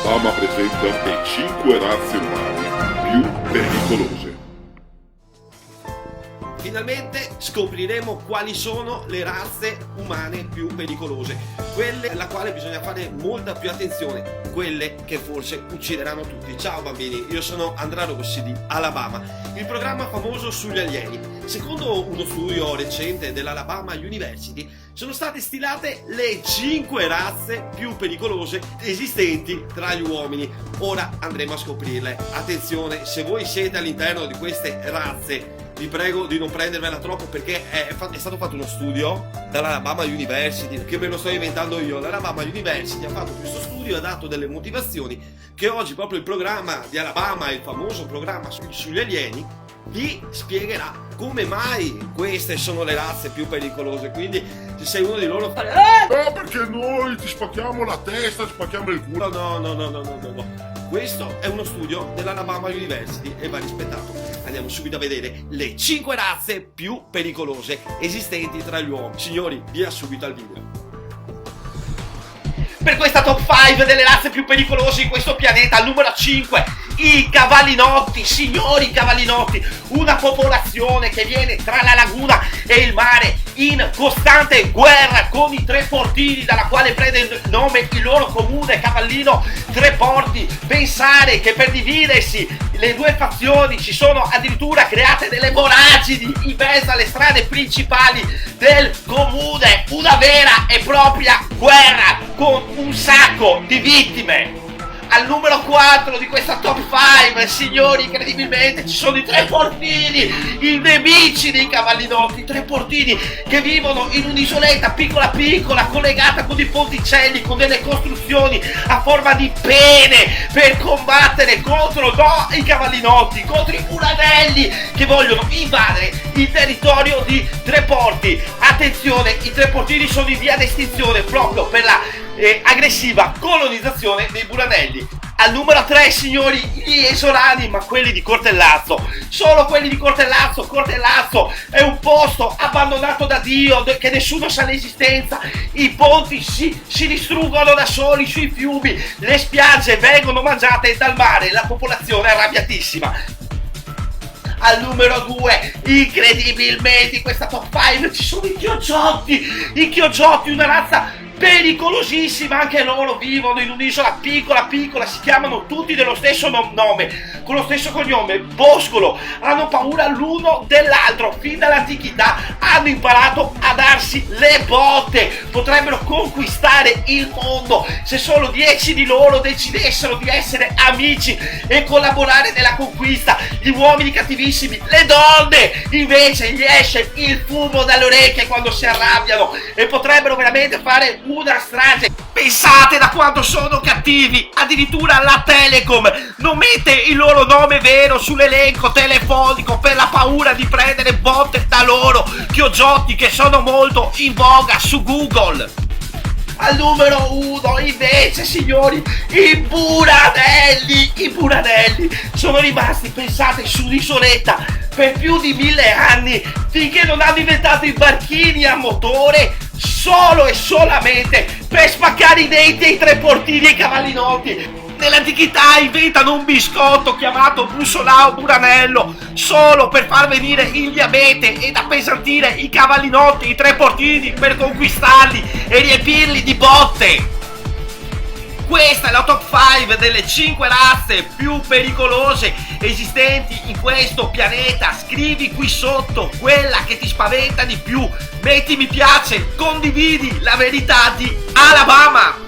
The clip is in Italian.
Alabama presenta le 5 razze umane più pericolose. Finalmente scopriremo quali sono le razze umane più pericolose, quelle alla quale bisogna fare molta più attenzione, quelle che forse uccideranno tutti. Ciao bambini, io sono Andrea Rossi di Alabama, il programma famoso sugli alieni. Secondo uno studio recente dell'Alabama University sono state stilate le 5 razze più pericolose esistenti tra gli uomini. Ora andremo a scoprirle. Attenzione, se voi siete all'interno di queste razze, vi prego di non prendervela troppo, perché è stato fatto uno studio dall'Alabama University, che me lo sto inventando io. L'Alabama University ha fatto questo studio e ha dato delle motivazioni che oggi proprio il programma di Alabama, il famoso programma sugli alieni, vi spiegherà come mai queste sono le razze più pericolose. Quindi se sei uno di loro Perché noi ti spacchiamo la testa, ti spacchiamo il culo. No. Questo è uno studio dell'Alabama University e va rispettato. Andiamo subito a vedere le 5 razze più pericolose esistenti tra gli uomini. Signori, via subito al video. Per questa top 5 delle razze più pericolose in questo pianeta, al numero 5, i cavallinotti. Signori, i cavallinotti, una popolazione che viene tra la laguna e il mare in costante guerra con i tre portini, dalla quale prende il nome il loro comune cavallino Tre Porti. Pensare che per dividersi le due fazioni si sono addirittura create delle voragini in mezzo alle strade principali del comune, una vera e propria guerra con un sacco di vittime. Al numero 4 di questa top 5, signori, incredibilmente ci sono i Tre Portini, i nemici dei cavallinotti, i Tre Portini che vivono in un'isoletta piccola collegata con dei ponticelli, con delle costruzioni a forma di pene, per combattere contro i cavallinotti, contro i buranelli che vogliono invadere il territorio di Tre Porti. Attenzione, i Tre Portini sono in via d'estinzione proprio per la aggressiva colonizzazione dei buranelli. Al numero 3, signori, gli esolani, ma quelli di Cortellazzo, solo quelli di Cortellazzo. Cortellazzo è un posto abbandonato da Dio, che nessuno sa l'esistenza. I ponti si distruggono da soli sui fiumi, le spiagge vengono mangiate dal mare, la popolazione è arrabbiatissima. Al numero 2, incredibilmente in questa top 5 ci sono i Chioggiotti, una razza pericolosissima. Anche loro vivono in un'isola piccola, si chiamano tutti dello stesso nome, con lo stesso cognome, Boscolo. Hanno paura l'uno dell'altro, fin dall'antichità hanno imparato a darsi le botte. Potrebbero conquistare il mondo se solo 10 di loro decidessero di essere amici e collaborare nella conquista. Gli uomini cattivissimi, le donne invece gli esce il fumo dalle orecchie quando si arrabbiano e potrebbero veramente fare una strage. Pensate da quanto sono cattivi, addirittura la Telecom non mette il loro nome vero sull'elenco telefonico per la paura di prendere botte da loro. Chioggiotti che sono molto in voga su Google. Al numero 1 invece, signori, i buranelli sono rimasti, pensate, su un'isoletta per più di 1000 anni, finché non hanno inventato i barchini a motore solo e solamente per spaccare i denti ai Tre Portini e ai cavallinotti. Nell'antichità inventano un biscotto chiamato bussolao buranello solo per far venire il diabete ed appesantire i cavallinotti, i Tre Portini, per conquistarli e riempirli di botte. Questa è la top 5 delle 5 razze più pericolose esistenti in questo pianeta. Scrivi qui sotto quella che ti spaventa di più, metti mi piace, condividi la verità di Alabama.